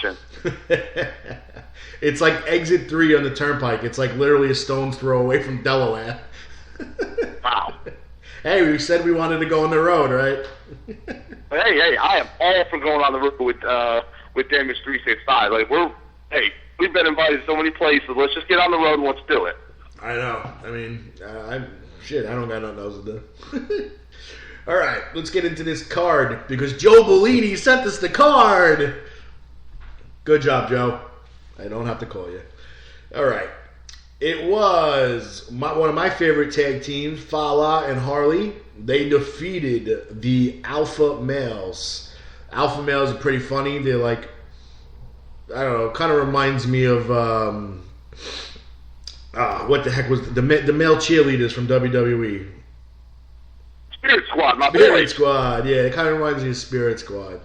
option. It's like exit 3 on the turnpike. It's like literally a stone's throw away from Delaware. Wow. Hey, we said we wanted to go on the road, right? Hey, I am all for going on the road with Damage 365. Like we've been invited to so many places. Let's just get on the road and let's do it. I know. I mean, I don't got nothing else to do. All right, let's get into this card because Joe Bellini sent us the card. Good job, Joe. I don't have to call you. All right. It was one of my favorite tag teams, Fala and Harley. They defeated the Alpha Males. Alpha Males are pretty funny. They're like, I don't know, kind of reminds me of, what the heck was the male cheerleaders from WWE? Spirit Squad, my Spirit boy. Squad, yeah. It kind of reminds me of Spirit Squad.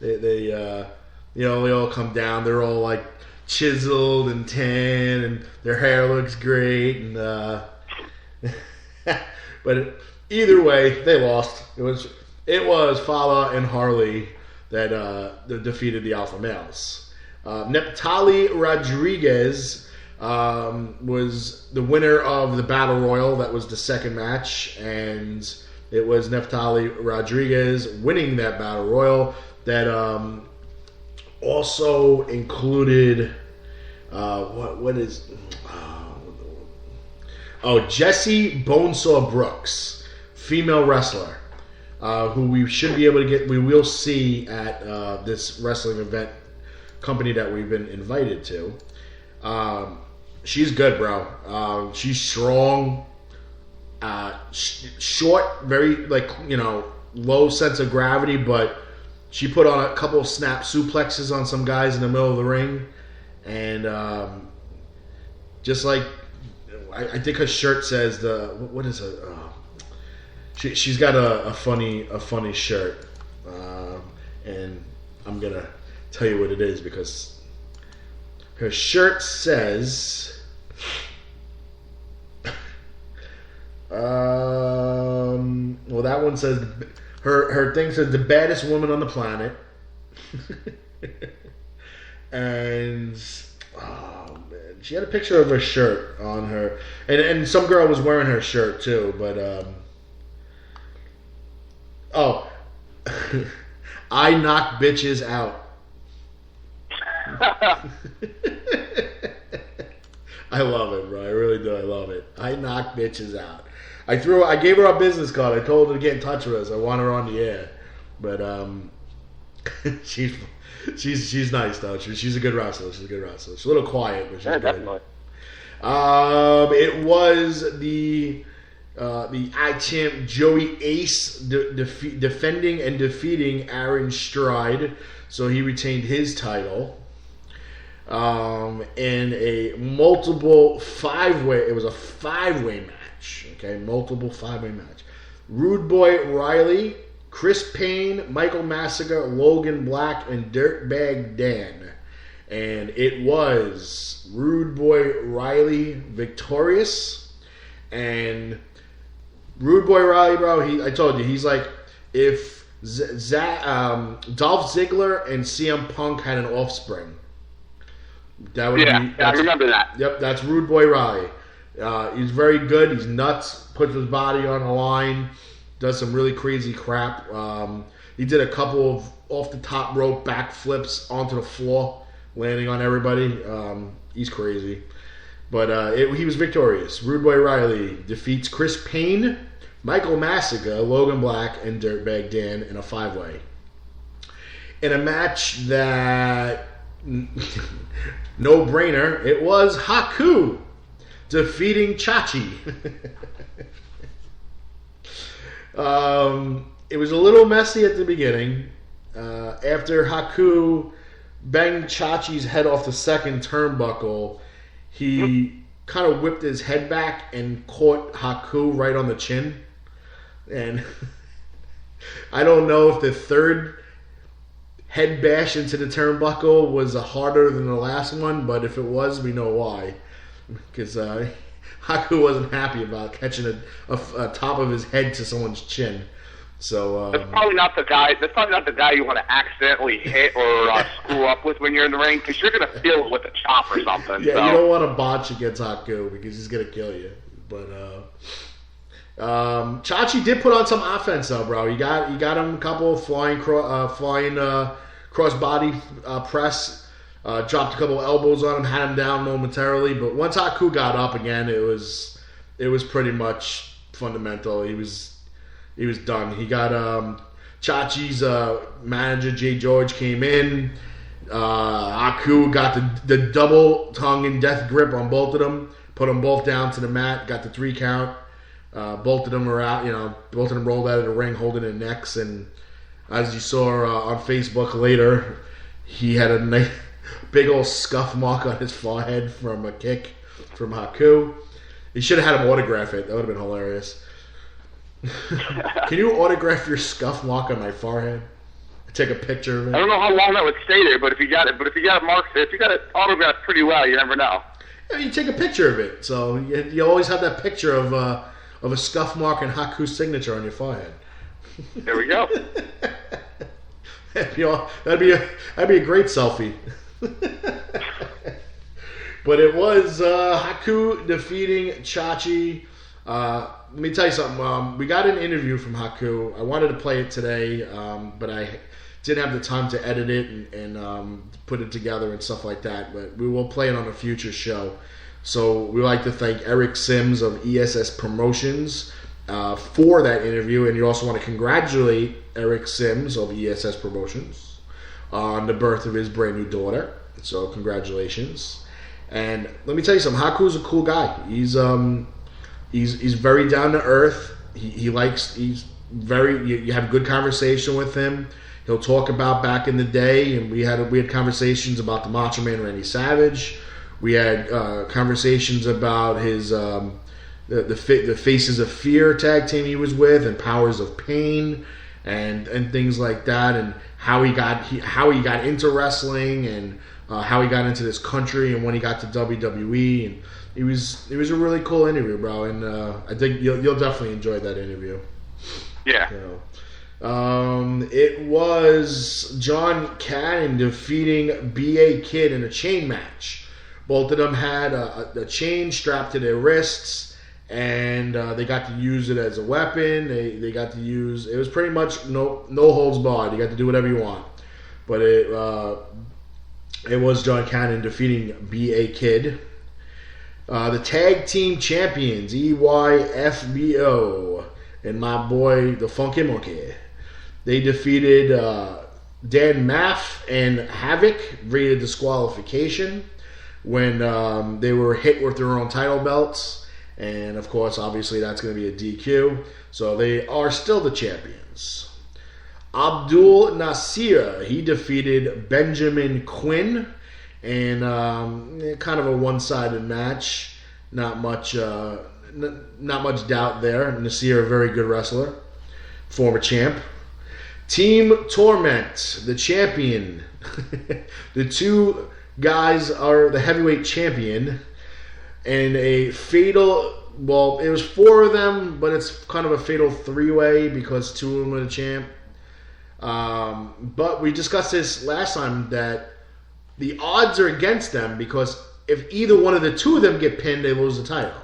They all come down. They're all like chiseled and tan, and their hair looks great. And but either way, they lost. It was Fala and Harley that defeated the Alpha Males. Neptali Rodriguez was the winner of the Battle Royal. That was the second match, and it was Neptali Rodriguez winning that Battle Royal. That also included Jessie Bonesaw Brooks, female wrestler, who we should be able to get. We will see at this wrestling event company that we've been invited to. She's good, bro. She's strong, short, very low sense of gravity, but she put on a couple of snap suplexes on some guys in the middle of the ring, and just like I think her shirt says what is it? She's got a funny shirt, and I'm gonna tell you what it is because her shirt says. Well, that one says her thing says the baddest woman on the planet, and man, she had a picture of her shirt on her, and some girl was wearing her shirt too, but I knock bitches out. I love it, bro. I really do. I love it. I knock bitches out. I gave her a business card. I told her to get in touch with us. I want her on the air, but she's nice though. She's a good wrestler. She's a little quiet, but she's good. Definitely. It was the I-Champ Joey Ace defending and defeating Aaron Stride, so he retained his title. In a multiple five-way, it was a five-way match. Okay, multiple five-way match. Rude Boy Riley, Chris Payne, Michael Massacre, Logan Black, and Dirtbag Dan. And it was Rude Boy Riley victorious. And Rude Boy Riley, bro, I told you, he's like if Dolph Ziggler and CM Punk had an offspring. That would I remember that. Yep, that's Rude Boy Riley. He's very good. He's nuts. Puts his body on the line. Does some really crazy crap. He did a couple of off the top rope backflips onto the floor, landing on everybody. He's crazy. But he was victorious. Rude Boy Riley defeats Chris Payne, Michael Massacre, Logan Black, and Dirtbag Dan in a five-way. In a match that... no-brainer, it was Haku defeating Chachi. It was a little messy at the beginning. After Haku banged Chachi's head off the second turnbuckle, he kind of whipped his head back and caught Haku right on the chin. And I don't know if the third head bash into the turnbuckle was harder than the last one, but if it was, we know why. Because Haku wasn't happy about catching a top of his head to someone's chin. So that's probably not the guy. That's probably not the guy you want to accidentally hit or screw up with when you're in the ring, because you're gonna feel it with a chop or something. Yeah, so. you don't want to botch against Haku because he's gonna kill you. But Chachi did put on some offense though, bro. You got him a couple of flying cross body press. Dropped a couple of elbows on him, had him down momentarily. But once Haku got up again, it was pretty much fundamental. He was done. He got Chachi's manager Jay George came in. Haku got the double tongue and death grip on both of them. Put them both down to the mat. Got the 3 count. Both of them are out. Both of them rolled out of the ring holding their necks. And as you saw on Facebook later, he had a nice, big old scuff mark on his forehead from a kick from Haku. He should have had him autograph it. That would have been hilarious. Can you autograph your scuff mark on my forehead? Take a picture of it. I don't know how long that would stay there, but if you got it marked, if you got it autographed pretty well, you never know. Yeah, you take a picture of it, so you always have that picture of a scuff mark and Haku's signature on your forehead. There we go. That'd be a great selfie. But it was Haku defeating Chachi. Let me tell you something. We got an interview from Haku. I wanted to play it today, but I didn't have the time to edit it and put it together and stuff like that. But we will play it on a future show. So we'd like to thank Eric Sims of ESS Promotions for that interview. And you also want to congratulate Eric Sims of ESS Promotions on the birth of his brand new daughter. So congratulations. And let me tell you something. Haku's a cool guy. He's very down to earth. You have good conversation with him. He'll talk about back in the day, and we had conversations about the Macho Man Randy Savage. We had conversations about his the Faces of Fear tag team he was with, and Powers of Pain, and things like that, and how he got into wrestling, and how he got into this country, and when he got to WWE, and it was a really cool interview, bro, and I think you'll definitely enjoy that interview. Yeah. It was John Cannon defeating B.A. Kid in a chain match. Both of them had a chain strapped to their wrists, and they got to use it as a weapon. They got to use it was pretty much no holds barred. You got to do whatever you want, but it was John Cannon defeating B.A. Kid. The tag team champions, EYFBO, and my boy, the Funky Monkey. They defeated Dan Maff and Havoc via disqualification when they were hit with their own title belts. And, of course, obviously that's going to be a DQ. So they are still the champions. Abdul Nasir, he defeated Benjamin Quinn. And kind of a one-sided match. Not much doubt there. Nasir, a very good wrestler, former champ. Team Torment, the champion. The two guys are the heavyweight champion, and a fatal. Well, it was 4 of them, but it's kind of a fatal 3-way because 2 of them are the champ. But we discussed this last time that the odds are against them because if either one of the 2 of them get pinned, they lose the title.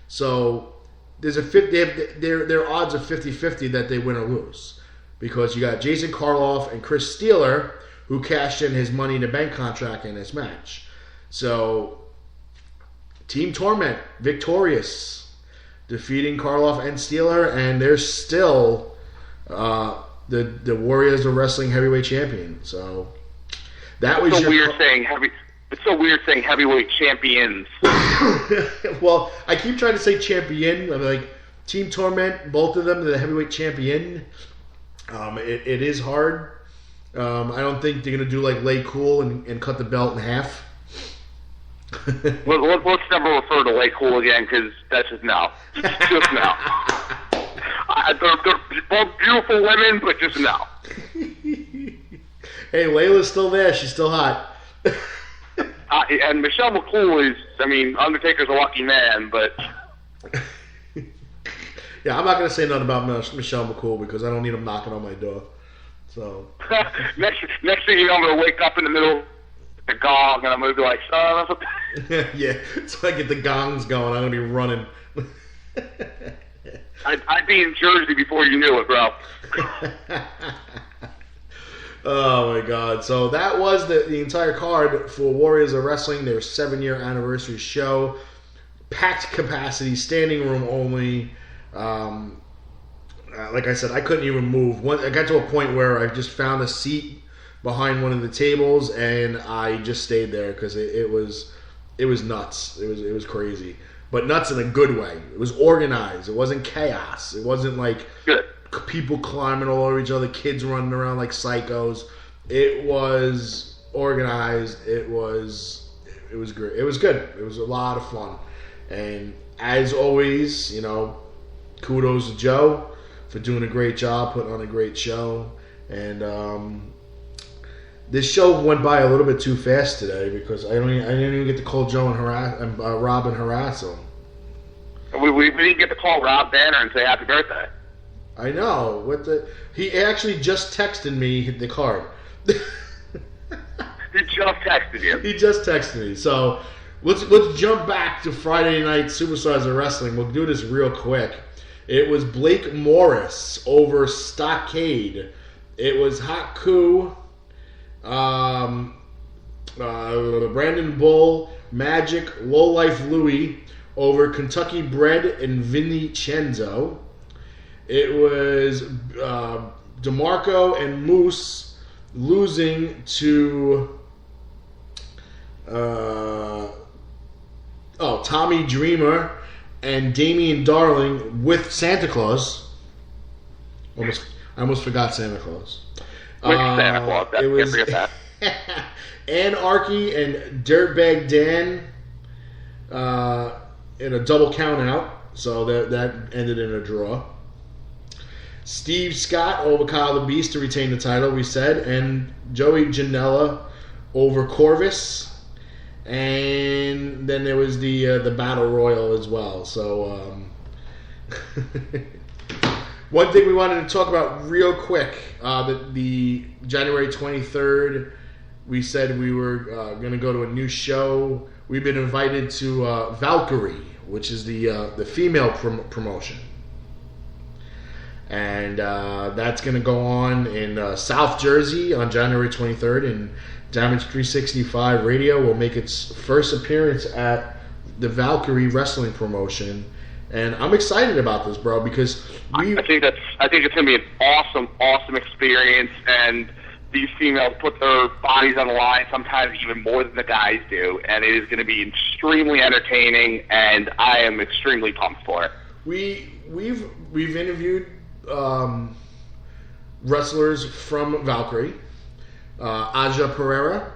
So there's their odds are 50-50 that they win or lose. Because you got Jason Karloff and Chris Steeler who cashed in his Money in the Bank contract in this match. So Team Torment victorious, defeating Karloff and Steeler, and they're still the Warriors of Wrestling heavyweight champion. So that was It's so weird saying heavyweight champions. Well, I keep trying to say champion. I'm like, Team Torment, both of them, the heavyweight champion. It is hard. I don't think they're going to do like Lay Cool and cut the belt in half. Let's never refer to Lay Cool again because that's just no. Just no. They're both beautiful women, but just no. Hey, Layla's still there. She's still hot. And Michelle McCool is, Undertaker's a lucky man, but... Yeah, I'm not gonna say nothing about Michelle McCool because I don't need him knocking on my door. So next thing you know, I'm gonna wake up in the middle of the gong and I'm gonna be like, son of a. Yeah, so I get the gongs going. I'm gonna be running. I'd be in Jersey before you knew it, bro. Oh my God! So that was the entire card for Warriors of Wrestling, their 7-year anniversary show. Packed capacity, standing room only. Like I said, I couldn't even move. I got to a point where I just found a seat behind one of the tables, and I just stayed there because it was nuts. It was crazy, but nuts in a good way. It was organized. It wasn't chaos. It wasn't like good. People climbing all over each other, kids running around like psychos. It was organized. It was great. It was good. It was a lot of fun. And as always, kudos to Joe for doing a great job, putting on a great show. And this show went by a little bit too fast today because I didn't even get to call Joe and Rob and harass him. We didn't get to call Rob Banner and say happy birthday. I know. He actually just texted me the card. He just texted you. He just texted me. So let's jump back to Friday Night Superstars of Wrestling. We'll do this real quick. It was Blake Morris over Stockade. It was Haku, Brandon Bull, Magic, Lowlife Louie over Kentucky Bread and Vincenzo. It was DeMarco and Moose losing to Tommy Dreamer and Damian Darling with Santa Claus. I almost forgot Santa Claus. Which Santa Claus? It was can't forget that. Anarchy and Dirtbag Dan in a double count out. So that ended in a draw. Steve Scott over Kyle the Beast to retain the title, we said, and Joey Janela over Corvus, and then there was the Battle Royal as well. So one thing we wanted to talk about real quick, the January 23rd, we said we were going to go to a new show. We've been invited to Valkyrie, which is the female promotion. And that's going to go on in South Jersey on January 23rd. And Damage 365 Radio will make its first appearance at the Valkyrie Wrestling promotion. And I'm excited about this, bro, because I think it's going to be an awesome experience. And these females put their bodies on the line, sometimes even more than the guys do. And it is going to be extremely entertaining. And I am extremely pumped for it. We've interviewed wrestlers from Valkyrie. Aja Pereira,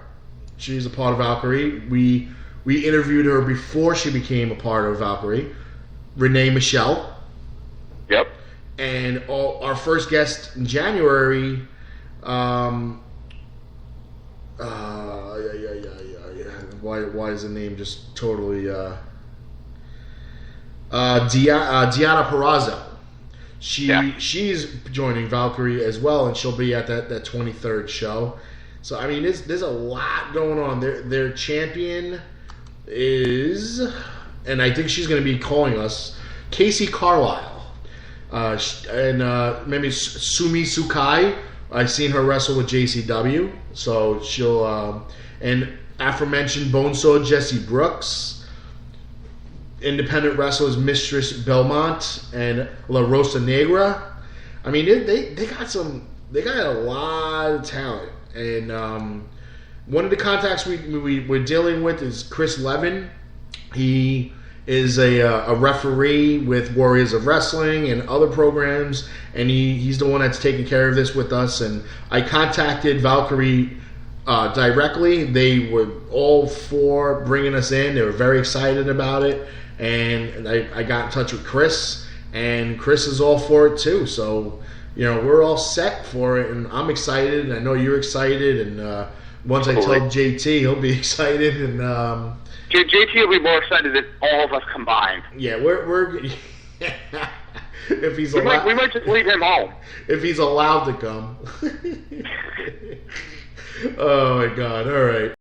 she's a part of Valkyrie. We interviewed her before she became a part of Valkyrie. Renee Michelle. Yep. And our first guest in January. Why is the name just totally? Diana Perrazzo. She's joining Valkyrie as well, and she'll be at that 23rd show. So I mean, there's a lot going on. Their champion is, and I think she's going to be calling us, Casey Carlisle, and maybe Sumi Sukai. I've seen her wrestle with JCW, so she'll and aforementioned Bonesaw Jesse Brooks. Independent wrestlers Mistress Belmont and La Rosa Negra. I mean, they got a lot of talent. And one of the contacts we're dealing with is Chris Levin. He is a referee with Warriors of Wrestling and other programs, and he's the one that's taking care of this with us. And I contacted Valkyrie directly. They were all for bringing us in. They were very excited about it. And I got in touch with Chris, and Chris is all for it too. So, we're all set for it, and I'm excited, and I know you're excited. And once I tell JT, he'll be excited, and JT will be more excited than all of us combined. Yeah, we're If he's we allowed, might just leave him home. If he's allowed to come. Oh my God! All right.